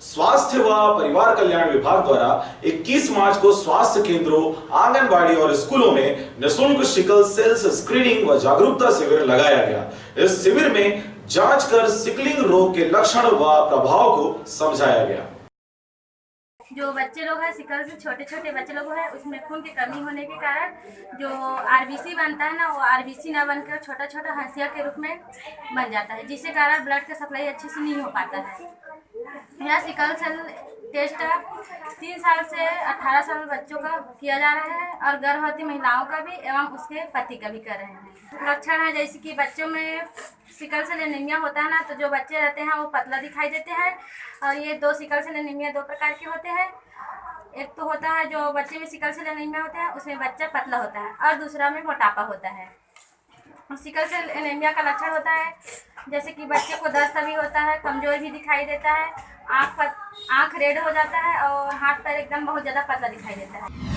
स्वास्थ्य व परिवार कल्याण विभाग द्वारा 21 मार्च को स्वास्थ्य केंद्रों, आंगनबाड़ी और स्कूलों में निःशुल्क सिकल सेल स्क्रीनिंग व जागरूकता शिविर लगाया गया। इस शिविर में जांच कर सिकलिंग रोग के लक्षण व प्रभाव को समझाया गया। जो बच्चे लोग हैं सिकल से छोटे छोटे बच्चे लोग हैं उसमें खून की कमी होने के कारण जो आरबीसी बनता है ना, वो आरबीसी ना बनकर छोटा छोटा हंसिया के रूप में बन जाता है, जिसके कारण ब्लड का सप्लाई अच्छे से नहीं हो पाता है। यह सिकल सेल टेस्ट 3 साल से 18 साल बच्चों का किया जा रहा है और गर्भवती महिलाओं का भी एवं उसके पति का भी कर रहे हैं। लक्षण है जैसे कि बच्चों में सिकल सेल एनीमिया होता है ना, तो जो बच्चे रहते हैं वो पतला दिखाई देते हैं। और ये सिकल सेल एनीमिया 2 प्रकार के होते हैं। एक तो होता है जो बच्चे में सिकल सेल एनीमिया होता है उसमें बच्चा पतला होता है और दूसरा में मोटापा होता है। सिकल सेल एनीमिया का लक्षण होता है जैसे कि बच्चे को दस्त भी होता है, कमजोर भी दिखाई देता है, आँख रेड हो जाता है और हाथ पैर एकदम बहुत ज़्यादा पतला दिखाई देता है।